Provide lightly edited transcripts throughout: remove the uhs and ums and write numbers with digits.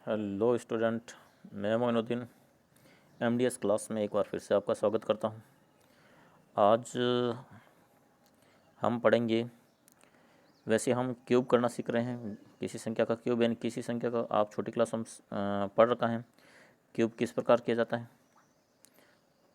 Hello student, मैं Moinuddin MDS class में एक बार फिर से आपका स्वागत करता हूं। आज हम पढ़ेंगे, वैसे हम क्यूब करना सीख रहे हैं। किसी संख्या का क्यूब यानी किसी संख्या का आप छोटी क्लास में पढ़ रखा है क्यूब किस प्रकार किया जाता है।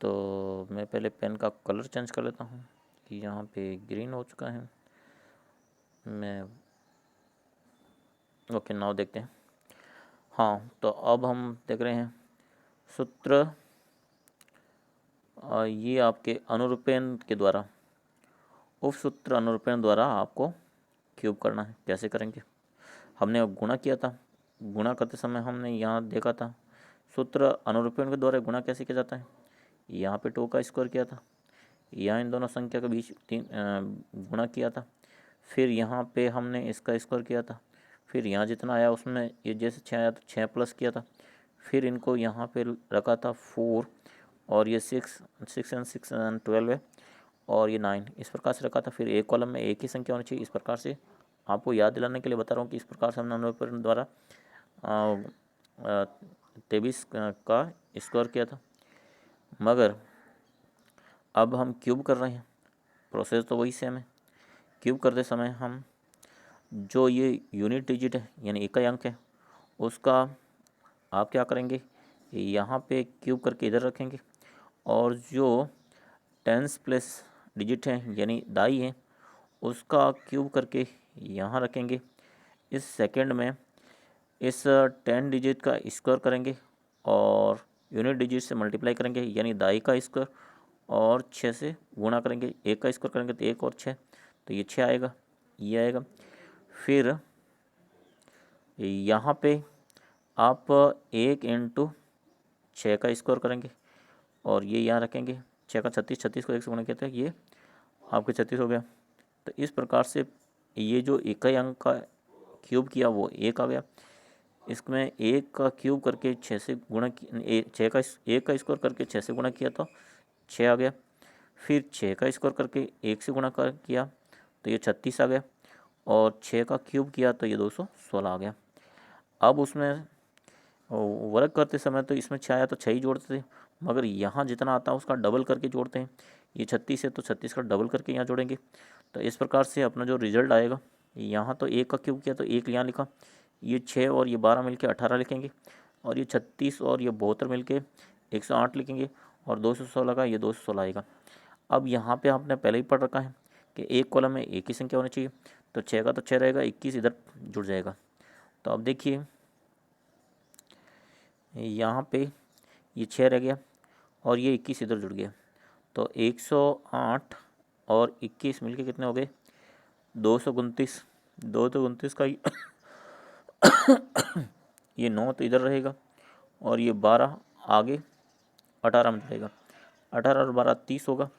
तो मैं पहले पेन का कलर चेंज कर लेता हूं कि यहाँ पे ग्रीन हो चुका है। मैं ओके, नाउ देखते हैं। हाँ, तो अब हम देख रहे हैं सूत्र। ये आपके अनुरूपण के द्वारा, उपसूत्र अनुरूपण द्वारा आपको क्यूब करना है। कैसे करेंगे? हमने गुणा किया था, गुणा करते समय हमने यहाँ देखा था सूत्र अनुरूपण के द्वारा गुणा कैसे किया जाता है। यहाँ पे 2 का स्क्वायर किया था, यहाँ इन दोनों संख्या के बीच 3 गुणा किया था, फिर यहाँ पे हमने इसका स्क्वायर किया था, फिर यहाँ जितना आया उसमें ये जैसे 6 आया तो 6 प्लस किया था, फिर इनको यहाँ पे रखा था 4 और ये 6 एंड 6 एंड 12 है और ये 9 इस प्रकार से रखा था। फिर एक कॉलम में एक ही संख्या होनी चाहिए। इस प्रकार से आपको याद दिलाने के लिए बता रहा हूँ कि इस प्रकार से हमने अनुरूपण द्वारा 23 का स्क्वायर किया था। मगर अब हम क्यूब कर रहे हैं, प्रोसेस तो वही सेम है। क्यूब करते समय हम जो ये यूनिट डिजिट है यानी इकाई अंक है उसका आप क्या करेंगे, यहाँ पे क्यूब करके इधर रखेंगे और जो टेंस प्लेस डिजिट है यानी दाई है उसका क्यूब करके यहाँ रखेंगे। इस सेकंड में इस 10 डिजिट का स्क्वायर करेंगे और यूनिट डिजिट से मल्टीप्लाई करेंगे यानी दाई का स्क्वायर और 6 से गुणा करेंगे। एक का स्क्वायर करेंगे तो 1 और 6, तो ये 6 आएगा, ये आएगा। फिर यहाँ पे आप 1 इंटू 6 का स्क्वायर करेंगे और ये यहाँ रखेंगे। 6 का 36, 36 को 1 से गुणा किया था, ये आपके 36 हो गया। तो इस प्रकार से ये जो इकाई अंक का क्यूब किया वो 1 आ गया। इसमें 1 का क्यूब करके 6 से गुणा 6 का 1 का स्क्वायर करके 6 से गुणा किया तो 6 आ गया। फिर 6 का स्क्वायर करके 1 से गुणा किया तो ये 36 आ गया और 6 का क्यूब किया तो ये 216 आ गया। अब उसमें वर्क करते समय तो इसमें 6 आया तो 6 ही जोड़ते थे, मगर यहाँ जितना आता है उसका डबल करके जोड़ते हैं। ये 36 है तो 36 का डबल करके यहाँ जोड़ेंगे। तो इस प्रकार से अपना जो रिजल्ट आएगा, यहाँ तो 1 का क्यूब किया तो 1 यहाँ लिखा, ये 6 और ये 12 मिलके 18 लिखेंगे और ये 36 और ये 72 मिलके 108 लिखेंगे और 216 का ये 216 आएगा। अब यहाँ पे आपने पहले ही पढ़ रखा है कि एक कॉलम में एक ही संख्या होनी चाहिए, तो 6 का तो 6 रहेगा, 21 इधर जुड़ जाएगा। तो अब देखिए यहाँ पे ये 6 रह गया और ये 21 इधर जुड़ गया, तो 108 और 21 मिलके कितने हो गए, 229। 229 का ये 9 तो इधर रहेगा और ये 12 आगे 18 में जुड़ेगा। 18 और 12 30 होगा,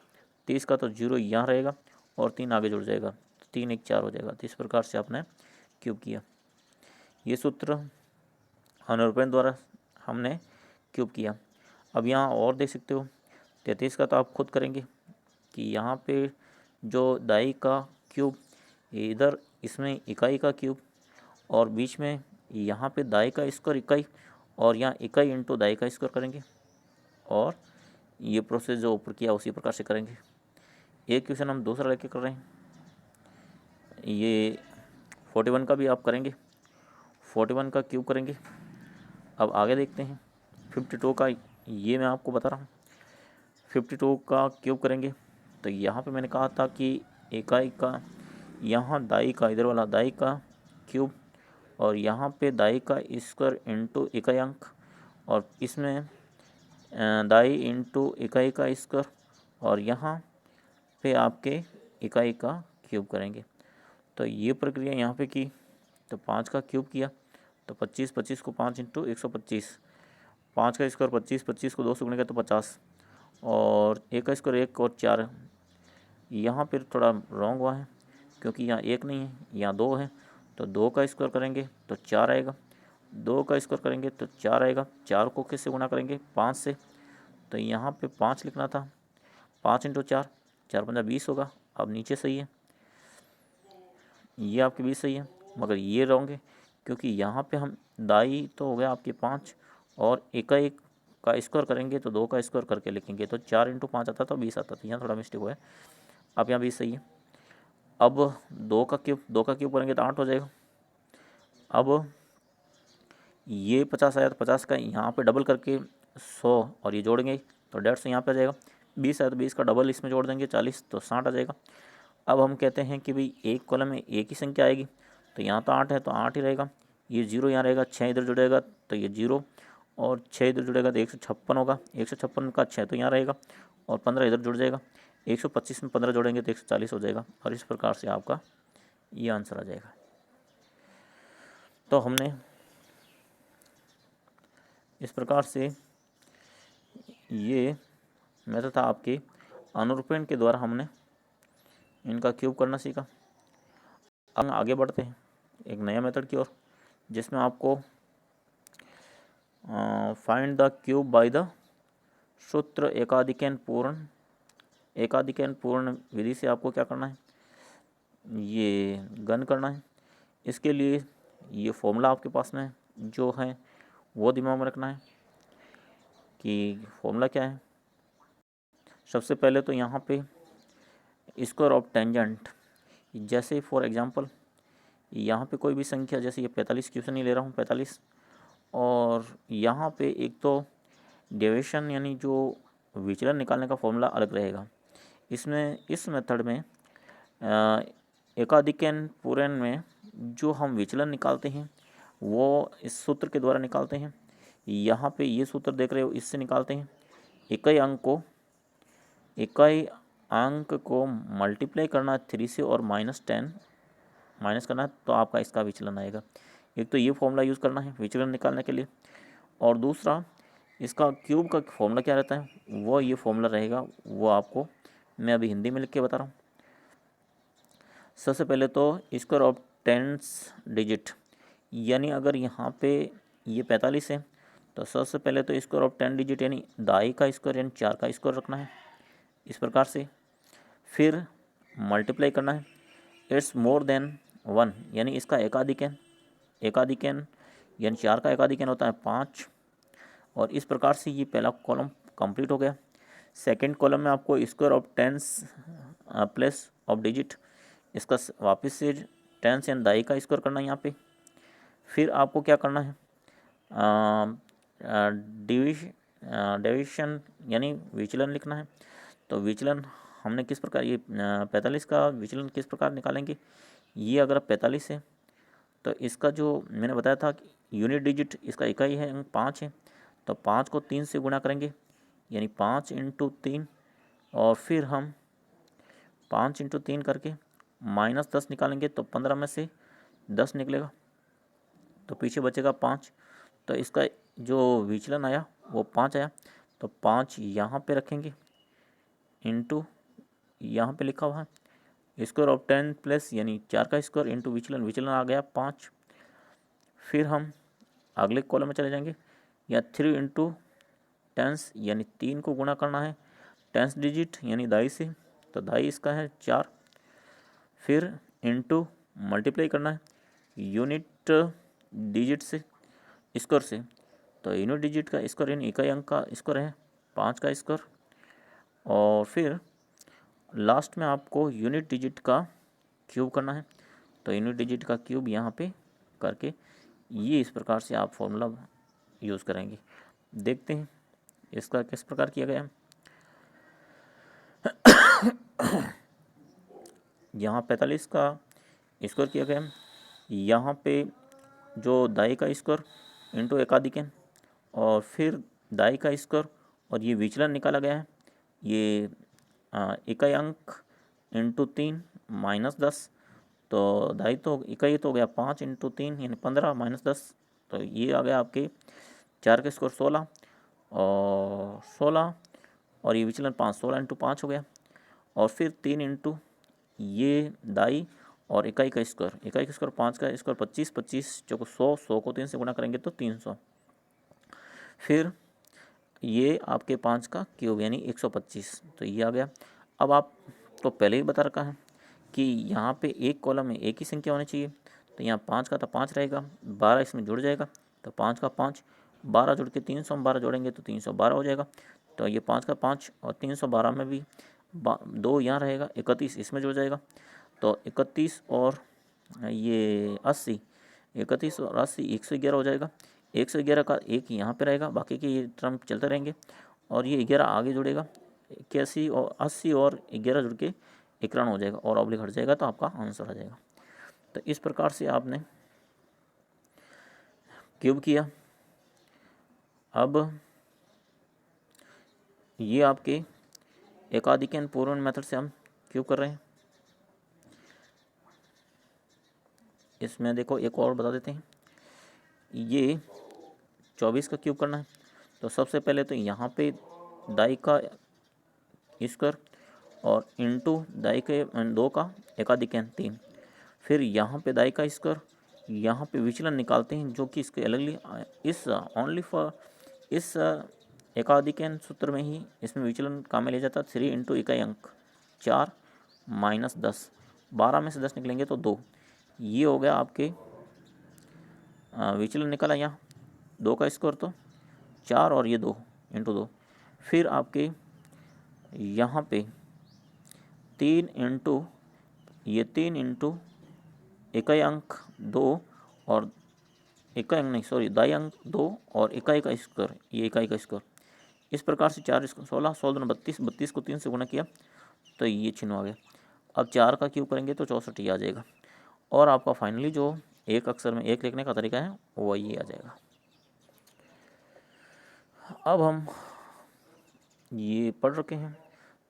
30 का तो 0 यहाँ रहेगा और 3 आगे जुड़ जाएगा, तो 3 1 4 हो जाएगा। तो इस प्रकार से आपने क्यूब किया। ये सूत्र अनुरूपण द्वारा हमने क्यूब किया। अब यहाँ और देख सकते हो 33 का तो आप खुद करेंगे कि यहाँ पे जो दाई का क्यूब, इधर इसमें इकाई का क्यूब और बीच में यहाँ पे दाई का स्क्वायर इकाई और यहाँ इकाई इंटू दाई का स्क्वायर करेंगे और ये प्रोसेस जो ऊपर किया उसी प्रकार से करेंगे। एक क्वेश्चन हम दूसरा लेके कर रहे हैं, ये 41 का भी आप करेंगे, 41 का क्यूब करेंगे। अब आगे देखते हैं 52 का, ये मैं आपको बता रहा हूँ। 52 का क्यूब करेंगे तो यहाँ पे मैंने कहा था कि इकाई का, यहाँ दाई का, इधर वाला दाई का क्यूब और यहाँ पे दाई का स्क्वायर इंटू इकाई अंक और इसमें दाई इंटू इकाई का स्क्वायर और यहाँ पे आपके इकाई का क्यूब करेंगे। तो ये प्रक्रिया यहाँ पे की, तो 5 का क्यूब किया तो 25, 25 को 5 इंटू 125, 5 का स्क्वायर 25, 25 को 2 से गुणा तो 50 और 1 का स्क्वायर 1 और 4। यहाँ पर थोड़ा रॉन्ग हुआ है क्योंकि यहाँ 1 नहीं है, यहाँ 2 है, तो 2 का स्क्वायर करेंगे तो 4 आएगा, 2 का स्क्वायर करेंगे तो 4 आएगा। 4 को किससे गुणा करेंगे, 5 से, तो यहाँ पे 5 लिखना था। 5 इंटू 4, 4 पंजा 20 होगा। अब नीचे सही है, ये आपके 20 सही है, मगर ये रॉन्ग है क्योंकि यहाँ पे हम दाई तो हो गया आपके 5 और इकाई का स्क्वायर करेंगे तो 2 का स्क्वायर करके लिखेंगे तो 4 × 5 आता तो 20 आता था, यहाँ थोड़ा मिस्टेक हुआ है। अब यहाँ 20 सही है। अब 2 का क्यूब करेंगे तो 8 हो जाएगा। अब ये 50 आया तो 50 का यहाँ पे डबल करके 100 और ये जोड़ेंगे तो 150 यहाँ पे आ जाएगा। 20 आया तो 20 का डबल इसमें जोड़ देंगे 40 तो 60 आ जाएगा। अब हम कहते हैं कि भाई एक कॉलम में एक ही संख्या आएगी, तो यहाँ तो 8 है तो 8 ही रहेगा। ये 0 यहाँ रहेगा, 6 इधर जुड़ेगा तो ये 0 और 6 इधर जुड़ेगा तो 156 होगा। 156 का 6 तो यहाँ रहेगा और 15 इधर जुड़ जाएगा। 125 में 15 जोड़ेंगे तो 140 हो जाएगा और इस प्रकार से आपका ये आंसर आ जाएगा। तो हमने इस प्रकार से ये मेथड था आपके अनुरूपण के द्वारा हमने इनका क्यूब करना सीखा। अब आगे बढ़ते हैं एक नया मेथड की ओर, जिसमें आपको find the cube by the सूत्र एकाधिकन पूर्ण विधि से आपको क्या करना है, ये गण करना है। इसके लिए ये फॉर्मूला आपके पास में जो है वो दिमाग में रखना है कि फॉर्मूला क्या है। सबसे पहले तो यहाँ पे स्क्वायर ऑफ टेंजेंट, जैसे फॉर एग्जांपल यहाँ पे कोई भी संख्या, जैसे ये 45 क्यों से नहीं ले रहा हूँ 45, और यहाँ पे एक तो डेविएशन यानी जो विचलन निकालने का फॉर्मूला अलग रहेगा। इसमें इस मेथड में एकाधिकन पूर्ण में जो हम विचलन निकालते हैं वो इस सूत्र के द्वारा निकालते हैं। यहाँ पे ये सूत्र देख रहे हो, इससे निकालते हैं। इकाई अंक को मल्टीप्लाई करना 3 से और -10 माइनस करना है तो आपका इसका विचलन आएगा। एक तो ये फॉर्मूला यूज़ करना है विचलन निकालने के लिए, और दूसरा इसका क्यूब का फॉर्मूला क्या रहता है वो ये फॉर्मूला रहेगा, वो आपको मैं अभी हिंदी में लिख के बता रहा हूँ। सबसे पहले तो स्क्वायर ऑफ 10 डिजिट, यानी अगर यहाँ पे ये 45 है तो सबसे पहले तो स्क्वायर ऑफ 10 डिजिट यानी दाई का स्क्वायर यानी 4 का स्क्वायर रखना है इस प्रकार से। फिर मल्टीप्लाई करना है, इट्स मोर देन 1 यानी इसका एकाधिकन यानी 4 का एकाधिकन होता है 5, और इस प्रकार से ये पहला कॉलम कंप्लीट हो गया। सेकंड कॉलम में आपको square of 10 plus of digit, इसका वापस से 10 यानी दाई का स्क्वायर करना है यहाँ पे। फिर आपको क्या करना है, डिविशन यानी विचलन लिखना है। तो विचलन हमने किस प्रकार, ये 45 का विचलन किस प्रकार निकालेंगे, ये अगर 45 है तो इसका जो मैंने बताया था कि यूनिट डिजिट इसका इकाई है 5 है, तो 5 को 3 से गुणा करेंगे यानी 5 × 3, और फिर हम 5 × 3 करके -10 निकालेंगे तो 15 में से 10 निकलेगा तो पीछे बचेगा 5। तो इसका जो विचलन आया वो 5 आया, तो 5 यहाँ पे रखेंगे इंटू यहाँ पे लिखा हुआ है स्क्वायर ऑफ 10 प्लस यानी 4 का स्क्वायर इंटू विचलन आ गया 5। फिर हम अगले कॉलम में चले जाएंगे, या 3 × 10 यानी 3 को गुणा करना है 10 डिजिट यानी दाई से, तो दाई इसका है 4। फिर इंटू मल्टीप्लाई करना है यूनिट डिजिट से स्क्वायर से, तो यूनिट डिजिट का स्क्वायर यानी इकाई अंक का स्क्वायर है 5 का स्क्वायर, और फिर लास्ट में आपको यूनिट डिजिट का क्यूब करना है, तो यूनिट डिजिट का क्यूब यहाँ पे करके ये इस प्रकार से आप फॉर्मूला यूज़ करेंगे। देखते हैं इसका किस प्रकार किया गया। यहाँ 45 का स्क्वायर किया गया, यहाँ पे जो दाई का स्क्वायर इंटू एकाधिकन और फिर दाई का स्क्वायर, और ये विचलन निकाला गया है, ये इकाई अंक इंटू 3 -10, तो दाई तो इकाई तो हो गया 5 × 3 यानी 15 -10, तो ये आ गया आपके 4 का स्क्वायर 16 और 16, और ये विचलन 5 16 × 5 हो गया, और फिर 3 इंटू ये दाई और इकाई का स्क्वायर 5 का स्क्वायर 25 25 चौको 100 100 को 3 से गुणा करेंगे तो 300। फिर ये आपके 5 का क्यूब यानी 125, तो ये आ गया। अब आप तो पहले ही बता रखा है कि यहाँ पे एक कॉलम में एक ही संख्या होनी चाहिए, तो यहाँ 5 का तो 5 रहेगा, 12 इसमें जुड़ जाएगा तो 5 का 5, 12 जुड़ के 312 जोड़ेंगे तो 312 हो जाएगा। तो ये 5 का 5 और 312 में भी 2 यहाँ रहेगा, 31 इसमें जुड़ जाएगा। तो 31 और ये 80, 31 और 80 111 हो जाएगा। 111 का एक यहाँ पे रहेगा, बाकी के ये टर्म चलते रहेंगे और ये 11 आगे जुड़ेगा। 81 और 80 और 11 जुड़ के 91 हो जाएगा और ऑब्लिक हट जाएगा, तो आपका आंसर आ जाएगा। तो इस प्रकार से आपने क्यूब किया। अब ये आपके एकाधिक पूर्ण मेथड से हम क्यूब कर रहे हैं। इसमें देखो एक और बता देते हैं, ये 24 का क्यूब करना है। तो सबसे पहले तो यहाँ पे दाई का स्क्वायर और इंटू दाई के 2 का एकाधिक 3, फिर यहाँ पे दाई का स्क्वायर, यहाँ पे विचलन निकालते हैं जो कि इसके अलग इस ओनली फॉर इस एकाधिक सूत्र में ही इसमें विचलन काम में लिया जाता है। 3 इंटू इकाई अंक 4 माइनस 10, 12 में से 10 निकलेंगे तो 2, ये हो गया आपके विचलन निकला यहाँ 2 का स्क्वायर तो 4 और ये 2 इंटू 2, फिर आपके यहाँ पे 3 इंटू ये 3 इंटू इकाई अंक 2 और इकाई अंक नहीं सॉरी दाई अंक 2 और इकाई का स्क्वायर, ये इकाई का स्क्वायर। इस प्रकार से 4 16 16 32, 32 को 3 से गुणा किया तो ये चिन्ह आ गया। अब 4 का क्यूब करेंगे तो 64 ये आ जाएगा और आपका फाइनली जो एक अक्षर में एक लिखने का तरीका है वो ये आ जाएगा। अब हम ये पढ़ रखे हैं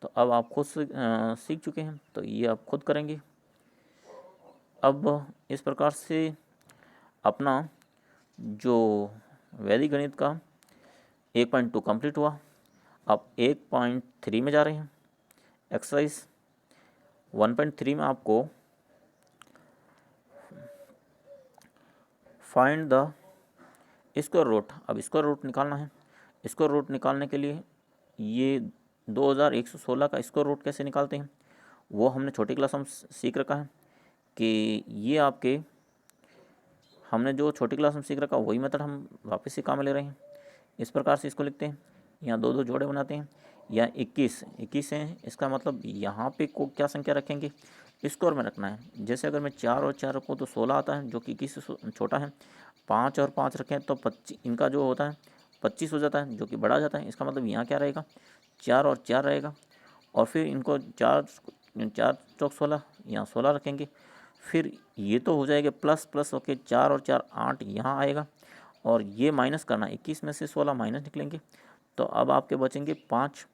तो अब आप खुद से सीख चुके हैं, तो ये आप खुद करेंगे। अब इस प्रकार से अपना जो वैदिक गणित का 1.2 कंप्लीट हुआ। अब 1.3 में जा रहे हैं। एक्सरसाइज 1.3 में आपको फाइंड द स्क्वायर रूट, अब स्क्वायर रूट निकालना है। स्क्वायर रूट निकालने के लिए ये 2116 का स्क्वायर रूट कैसे निकालते हैं वो हमने छोटी क्लास में सीख रखा है कि ये आपके हमने जो छोटी क्लास में सीख रखा वही मेथड हम वापस से काम में ले रहे हैं। इस प्रकार से इसको लिखते हैं, यहाँ 2 जोड़े बनाते हैं, यहाँ 21 हैं, इसका मतलब यहाँ पे को क्या संख्या रखेंगे स्क्वायर में रखना है। जैसे अगर मैं 4 और 4 रखूँ तो 16 आता है जो कि 21 से छोटा है। 5 और 5 रखें तो 25, इनका जो होता है 25 हो जाता है जो कि बड़ा जाता है। इसका मतलब यहाँ क्या रहेगा 4 और 4 रहेगा और फिर इनको 4 चौक 16, यहाँ 16 रखेंगे। फिर ये तो हो जाएगा प्लस प्लस ओके 4 और 4 8 यहाँ आएगा और ये माइनस करना 21 में से 16 माइनस निकलेंगे तो अब आपके बचेंगे 5।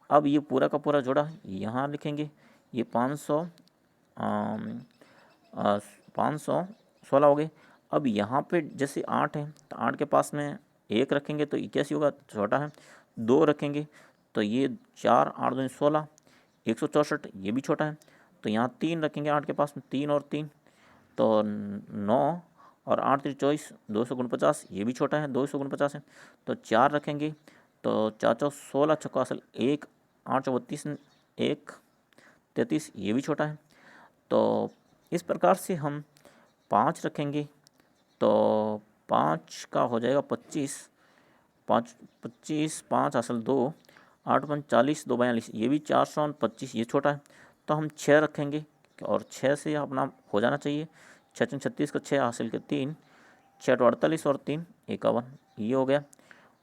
अब ये पूरा का पूरा जोड़ा यहाँ लिखेंगे, ये 516 हो गए। अब यहाँ पे जैसे 8 है तो 8 के पास में 1 रखेंगे तो 81 होगा, छोटा है। 2 रखेंगे तो ये 4 8 2 16, 164 ये भी छोटा है। तो यहाँ 3 रखेंगे 8 के पास में, 3 और 3 तो 9 और 8 3 24, 249 ये भी छोटा है, 249 है। तो 4 रखेंगे तो 4 4 16 छक्का असल 1 8 32 1 33 ये भी छोटा है। तो इस प्रकार से हम 5 रखेंगे तो 5 का हो जाएगा 25, 5 25 5 असल 2 8 5 40 2 42 ये भी 425 ये छोटा है। तो हम 6 रखेंगे और 6 से अपना हो जाना चाहिए 6 36 का 6 हासिल के 3 6 48 और 3 51 ये हो गया।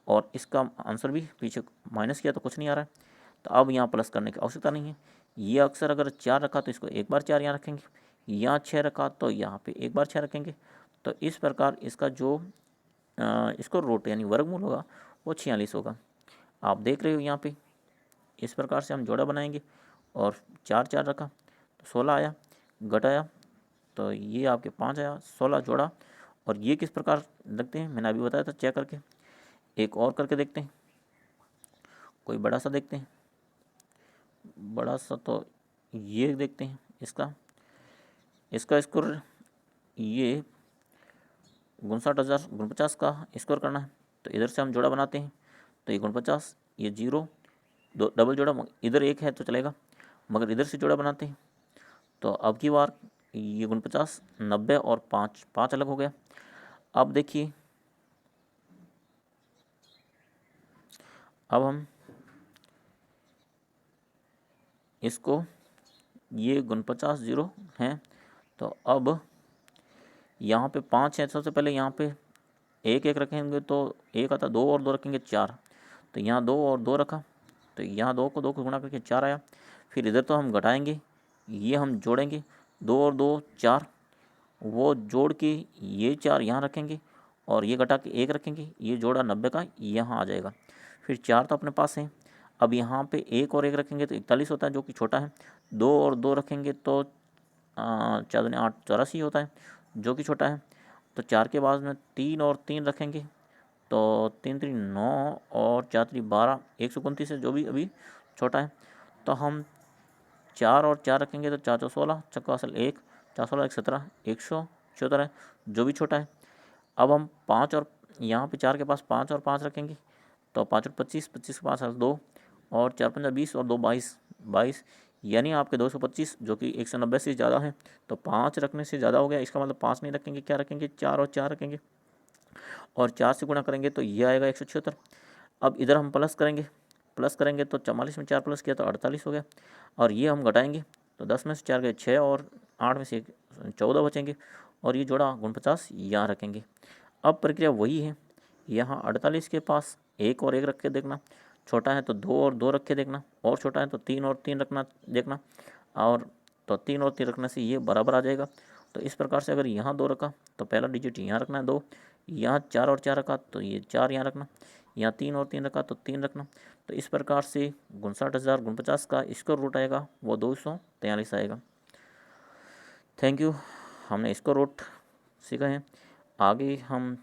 और इसका आंसर भी पीछे माइनस किया तो कुछ नहीं आ रहा है, तो अब यहाँ प्लस करने की आवश्यकता नहीं है। ये अक्सर अगर 4 रखा तो इसको एक बार 4 यहाँ रखेंगे, यहाँ 6 रखा तो यहाँ पे एक बार 6 रखेंगे। तो इस प्रकार इसका जो इसको रूट यानी वर्गमूल होगा वो 46 होगा। आप देख रहे हो यहाँ पे इस प्रकार से हम जोड़ा बनाएंगे और 4 4 रखा तो 16 आया, घटाया तो ये आपके 5 आया, 16 जोड़ा। और ये किस प्रकार लगते हैं मैंने अभी बताया था चेक करके। एक और करके देखते हैं, कोई बड़ा सा देखते हैं, बड़ा सा तो ये देखते हैं इसका स्कोर ये 59,049 का स्कोर करना है। तो इधर से हम जोड़ा बनाते हैं तो ये 49 ये 0 दो डबल जोड़ा इधर एक है तो चलेगा, मगर इधर से जोड़ा बनाते हैं तो अब की बार ये 49 90 और 5 5 अलग हो गया। अब देखिए अब हम इसको, ये 49 जीरो हैं, तो अब यहाँ पे 5 है, सबसे पहले यहाँ पे एक एक रखेंगे तो एक आता, 2 और 2 रखेंगे 4, तो यहाँ 2 और 2 रखा, तो यहाँ 2 को गुणा करके 4 आया। फिर इधर तो हम घटाएंगे, ये हम जोड़ेंगे, 2 और 2 4, वो जोड़ के ये 4 यहाँ रखेंगे और ये घटा के 1 रखेंगे, ये जोड़ा 90 का यहाँ आ जाएगा। फिर 4 तो अपने पास है, अब यहाँ पे 1 और 1 रखेंगे तो 41 होता है जो कि छोटा है। 2 और 2 रखेंगे तो 4 दूनी 8, 84 होता है जो कि छोटा है। तो 4 के बाद में 3 और 3 रखेंगे तो 3 3 9 और 4 3 12, 129 है जो भी अभी छोटा है। तो हम 4 और 4 रखेंगे तो 4 4 16, चक्का असल 1, 4 16 1 17, 174 है जो भी छोटा है। अब हम 5 और यहाँ पे 4 के पास 5 और 5 रखेंगे तो 5 और 25, 25 के पास 2 और 4 5 20 और 2 22, 22 यानी आपके 225 जो कि 190 से ज़्यादा है। तो 5 रखने से ज़्यादा हो गया, इसका मतलब 5 नहीं रखेंगे, क्या रखेंगे 4 और 4 रखेंगे और 4 से गुणा करेंगे तो ये आएगा 176। अब इधर हम प्लस करेंगे तो 44 में 4 प्लस किया तो 48 हो गया, और ये हम घटाएंगे तो 10 में से 4 गए 6 और 8 में से 14 बचेंगे, और ये जोड़ा 49 यहाँ रखेंगे। अब प्रक्रिया वही है, यहाँ 48 के पास 1 और 1 रख के देखना, छोटा है तो 2 और 2 रख के देखना, और छोटा है तो 3 और 3 रखना देखना, और तो 3 और 3 रखने से ये बराबर आ जाएगा। तो इस प्रकार से अगर यहाँ 2 रखा तो पहला डिजिट यहाँ रखना है 2, यहाँ 4 और 4 रखा तो ये 4 यहाँ रखना, यहाँ 3 और 3 रखा तो 3 रखना। तो इस प्रकार से 59,049 का स्क्वायर रूट आएगा वो 243 आएगा। थैंक यू, हमने स्क्वायर रूट सीखा है, आगे हम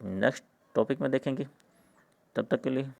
नेक्स्ट टॉपिक में देखेंगे। तब तक के लिए